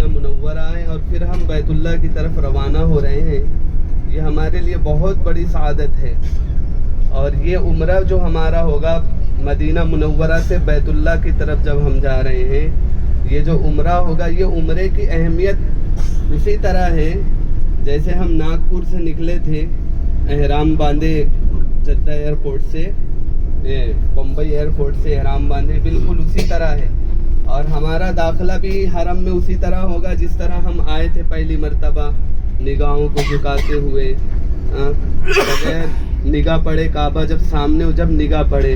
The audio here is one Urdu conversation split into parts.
مدینہ منورہ آئیں اور پھر ہم بیت اللہ کی طرف روانہ ہو رہے ہیں، یہ ہمارے لیے بہت بڑی سعادت ہے۔ اور یہ عمرہ جو ہمارا ہوگا مدینہ منورہ سے بیت اللہ کی طرف جب ہم جا رہے ہیں، یہ جو عمرہ ہوگا، یہ عمرے کی اہمیت اسی طرح ہے جیسے ہم ناگپور سے نکلے تھے، احرام باندھے جدہ ایئرپورٹ سے، بمبئی ایئرپورٹ سے احرام باندھے، بالکل اسی طرح ہے۔ اور ہمارا داخلہ بھی حرم میں اسی طرح ہوگا جس طرح ہم آئے تھے پہلی مرتبہ، نگاہوں کو جھکاتے ہوئے، بغیر نگاہ پڑے کعبہ جب سامنے ہو، جب نگاہ پڑے۔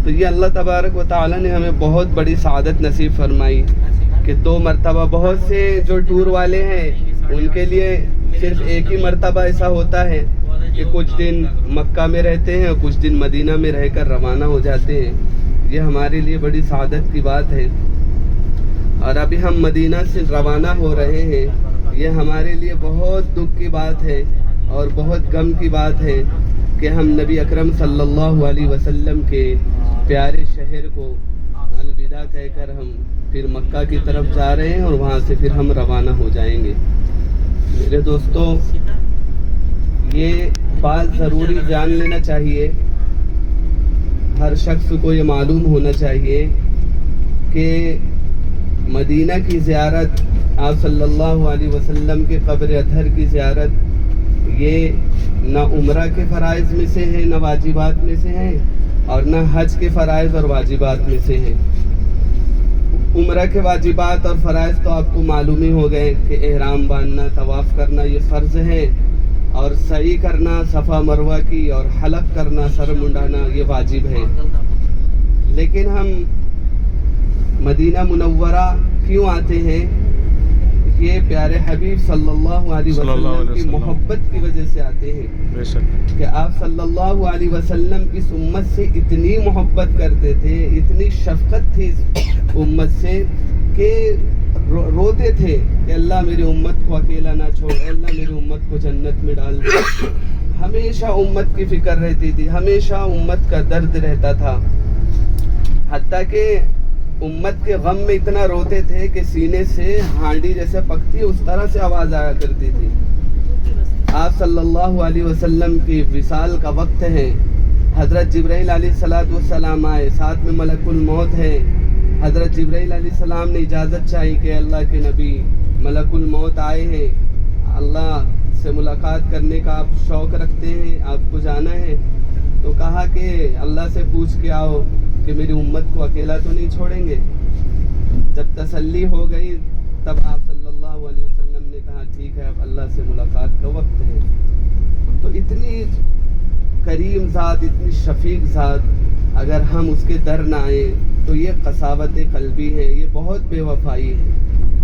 تو یہ اللہ تبارک و تعالی نے ہمیں بہت بڑی سعادت نصیب فرمائی کہ 2 مرتبہ، بہت سے جو ٹور والے ہیں ان کے لیے صرف ایک ہی مرتبہ ایسا ہوتا ہے کہ کچھ دن مکہ میں رہتے ہیں اور کچھ دن مدینہ میں رہ کر روانہ ہو جاتے ہیں۔ یہ ہمارے لیے بڑی سعادت کی بات ہے۔ اور ابھی ہم مدینہ سے روانہ ہو رہے ہیں، یہ ہمارے لیے بہت دکھ کی بات ہے اور بہت غم کی بات ہے کہ ہم نبی اکرم صلی اللہ علیہ وسلم کے پیارے شہر کو الوداع کہہ کر ہم پھر مکہ کی طرف جا رہے ہیں اور وہاں سے پھر ہم روانہ ہو جائیں گے۔ میرے دوستو، یہ بات ضروری جان لینا چاہیے، ہر شخص کو یہ معلوم ہونا چاہیے کہ مدینہ کی زیارت، آپ صلی اللہ علیہ وسلم کے قبر اطہر کی زیارت، یہ نہ عمرہ کے فرائض میں سے ہے، نہ واجبات میں سے ہے، اور نہ حج کے فرائض اور واجبات میں سے ہے۔ عمرہ کے واجبات اور فرائض تو آپ کو معلوم ہی ہو گئے کہ احرام باندھنا، طواف کرنا یہ فرض ہے، اور سعی کرنا صفا مروہ کی اور حلق کرنا، سر منڈانا یہ واجب ہے۔ لیکن ہم مدینہ منورہ کیوں آتے ہیں؟ یہ پیارے حبیب صلی اللہ علیہ وسلم کی محبت کی وجہ سے آتے ہیں کہ آپ صلی اللہ علیہ وسلم اس امت سے اتنی محبت کرتے تھے، اتنی شفقت تھی اس امت سے کہ روتے تھے کہ اللہ میری امت کو اکیلا نہ چھوڑ، اللہ میری امت کو جنت میں ڈال دے۔ ہمیشہ امت کی فکر رہتی تھی، ہمیشہ امت کا درد رہتا تھا، حتیٰ کہ امت کے غم میں اتنا روتے تھے کہ سینے سے ہانڈی جیسے پکتی اس طرح سے آواز آیا کرتی تھی۔ آپ صلی اللہ علیہ وسلم کی وصال کا وقت ہے، حضرت جبرائیل علیہ السلام آئے، ساتھ میں ملک الموت ہے۔ حضرت جبرائیل علیہ السلام نے اجازت چاہی کہ اللہ کے نبی ملک الموت آئے ہیں، اللہ سے ملاقات کرنے کا آپ شوق رکھتے ہیں، آپ کو جانا ہے۔ تو کہا کہ اللہ سے پوچھ کے آؤ کہ میری امت کو اکیلا تو نہیں چھوڑیں گے۔ جب تسلی ہو گئی تب آپ صلی اللہ علیہ وسلم نے کہا ٹھیک ہے، اب اللہ سے ملاقات کا وقت ہے۔ تو اتنی کریم ذات، اتنی شفیق ذات، اگر ہم اس کے در نہ آئیں تو یہ قساوت قلبی ہے، یہ بہت بے وفائی ہے۔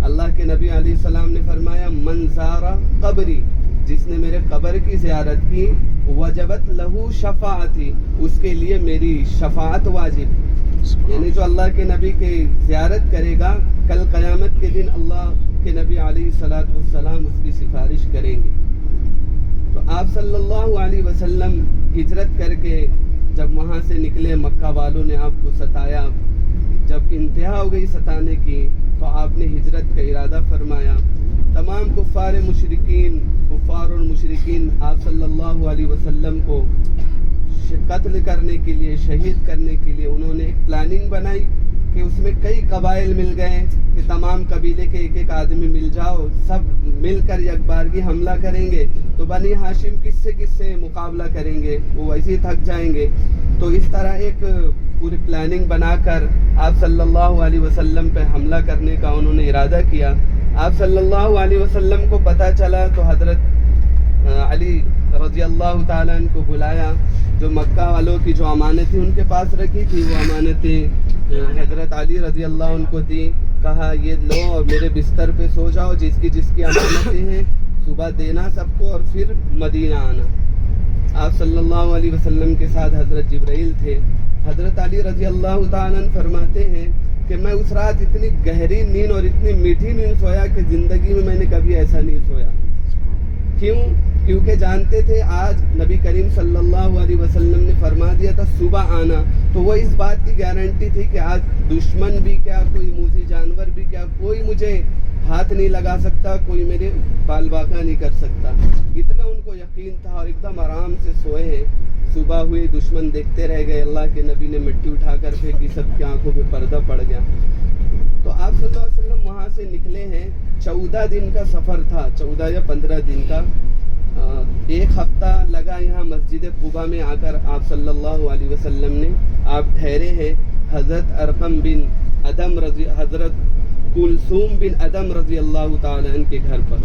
اللہ کے نبی علیہ السلام نے فرمایا من زارا قبری، جس نے میرے قبر کی زیارت کی، وجبت لہو شفاعتی، اس کے لیے میری شفاعت واجب، یعنی جو اللہ کے نبی کی زیارت کرے گا کل قیامت کے دن اللہ کے نبی علیہ السلام اس کی سفارش کریں گے۔ تو آپ صلی اللہ علیہ وسلم ہجرت کر کے جب وہاں سے نکلے، مکہ والوں نے آپ کو ستایا، جب انتہا ہو گئی ستانے کی تو آپ نے ہجرت کا ارادہ فرمایا۔ تمام کفار اور مشرکین آپ صلی اللہ علیہ وسلم کو قتل کرنے کے لیے، شہید کرنے کے لیے انہوں نے ایک پلاننگ بنائی کہ اس میں کئی قبائل مل گئے کہ تمام قبیلے کے ایک آدمی مل جاؤ، سب مل کر یکبارگی حملہ کریں گے تو بنی ہاشم کس سے مقابلہ کریں گے، وہ ویسے ہی تھک جائیں گے۔ تو اس طرح ایک پوری پلاننگ بنا کر آپ صلی اللہ علیہ وسلم پہ حملہ کرنے کا انہوں نے ارادہ کیا۔ آپ صلی اللہ علیہ وسلم کو پتہ چلا تو حضرت علی رضی اللہ تعالیٰ عنہ کو بلایا، جو مکہ والوں کی جو امانتیں ان کے پاس رکھی تھی وہ امانتیں حضرت علی رضی اللہ عنہ کو دی، کہا یہ لو اور میرے بستر پہ سو جاؤ، جس کی امانتیں ہیں صبح دینا سب کو اور پھر مدینہ آنا۔ آپ صلی اللہ علیہ وسلم کے ساتھ حضرت جبرائیل تھے۔ حضرت علی رضی اللہ تعالیٰ عنہ فرماتے ہیں کہ میں اس رات اتنی گہری نیند اور اتنی میٹھی نیند سویا کہ زندگی میں نے کبھی ایسا نہیں سویا۔ کیوں؟ کیونکہ جانتے تھے آج نبی کریم صلی اللہ علیہ وسلم نے فرما دیا تھا صبح آنا، تو وہ اس بات کی گارنٹی تھی کہ آج دشمن بھی کیا، کوئی موذی جانور بھی کیا، کوئی مجھے ہاتھ نہیں لگا سکتا، کوئی میرے بال باقا نہیں کر سکتا. اتنا ان کو یقین تھا اور ایک دم آرام سے سوئے ہیں. صبح ہوئی، دشمن دیکھتے رہ گئے، اللہ کے نبی نے مٹی اٹھا کر پھینکی، سب کی آنکھوں پہ پردہ پڑ گیا. تو آپ صلی اللہ علیہ وسلم وہاں سے نکلے ہیں. 14 دن کا سفر تھا، 14 یا 15 دن کا. 1 ہفتہ لگا یہاں مسجد قباء میں آ کر آپ صلی اللہ علیہ وسلم نے. آپ ٹھہرے ہیں حضرت ارقم بن ادم رضی، حضرت کلثوم بن ادم رضی اللہ تعالی عنہ کے گھر پر.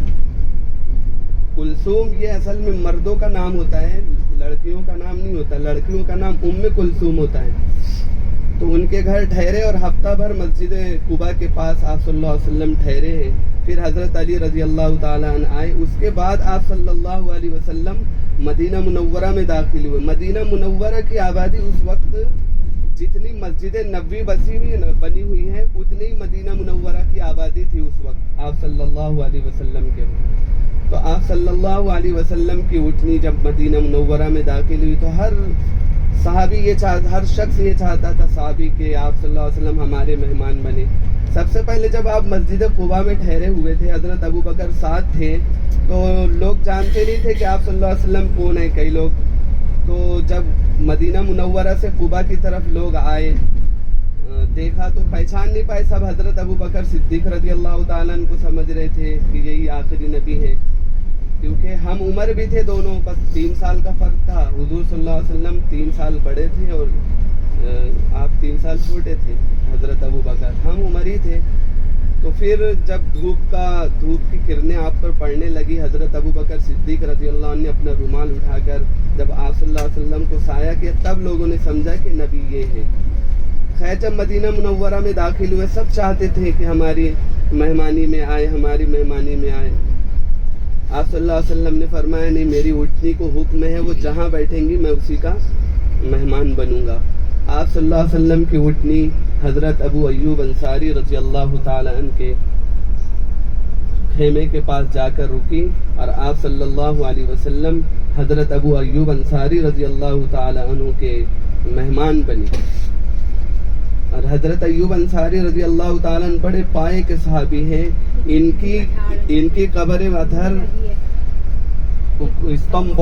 کلثوم یہ اصل میں مردوں کا نام ہوتا ہے، لڑکیوں کا نام نہیں ہوتا. لڑکیوں کا نام کلثوم ہوتا ہے. تو ان کے گھر ٹھہرے اور ہفتہ بھر مسجد قباء کے پاس آپ صلی اللہ علیہ وسلم ٹھہرے ہیں. پھر حضرت علی رضی اللہ تعالیٰ عنہ آئے. اس کے بعد آپ صلی اللہ علیہ وسلم مدینہ منورہ میں داخل ہوئے. مدینہ منورہ کی آبادی اس وقت جتنی مسجد نبوی بنی ہوئی ہے اتنی ہی مدینہ منورہ کی آبادی تھی اس وقت آپ صلی اللہ علیہ وسلم کے. تو آپ صلی اللہ علیہ وسلم کی اٹھنی جب مدینہ منورہ میں داخل ہوئی تو ہر صحابی ہر شخص یہ چاہتا تھا صحابی کہ آپ صلی اللہ علیہ وسلم ہمارے مہمان بنے. سب سے پہلے جب آپ مسجد قباء میں ٹھہرے ہوئے تھے، حضرت ابو بکر ساتھ تھے، تو لوگ جانتے نہیں تھے کہ آپ صلی اللہ علیہ وسلم کون ہیں. کئی لوگ تو جب مدینہ منورہ سے قباء کی طرف لوگ آئے، دیکھا تو پہچان نہیں پائے. سب حضرت ابو بکر صدیق رضی اللہ تعالیٰ عنہ کو سمجھ رہے تھے کہ یہی آخری نبی ہے، کیونکہ ہم عمر بھی تھے دونوں، بس 3 سال کا فرق تھا. حضور صلی اللہ علیہ وسلم 3 سال بڑے تھے اور آپ 3 سال چھوٹے تھے حضرت ابو بکر. ہم عمر ہی تھے. تو پھر جب دھوپ کی کرنیں آپ پر پڑنے لگی، حضرت ابو بکر صدیق رضی اللہ عنہ نے اپنا رومال اٹھا کر جب آپ صلی اللہ علیہ وسلم کو سایہ کیا، تب لوگوں نے سمجھا کہ نبی یہ ہے. خیر جب مدینہ منورہ میں داخل ہوئے، سب چاہتے تھے کہ ہماری مہمانی میں آئے، ہماری مہمانی میں آئے. آپ صلی اللہ علیہ وسلم نے فرمایا نہیں، میری اٹھنی کو حکم ہے وہ جہاں بیٹھیں گی میں اسی کا مہمان بنوں گا. آپ صلی اللہ علیہ وسلم کی اٹھنی حضرت ابو ایوب انصاری رضی اللہ تعالی عنہ کے خیمے کے پاس جا کر رکی اور آپ صلی اللہ علیہ وسلم حضرت ابو ایوب انصاری رضی اللہ تعالی عنہ کے مہمان بنے. اور حضرت ایوب انصاری رضی اللہ تعالیٰ عنہ بڑے پائے کے صحابی ہیں. ان کی قبر وطہر استنبول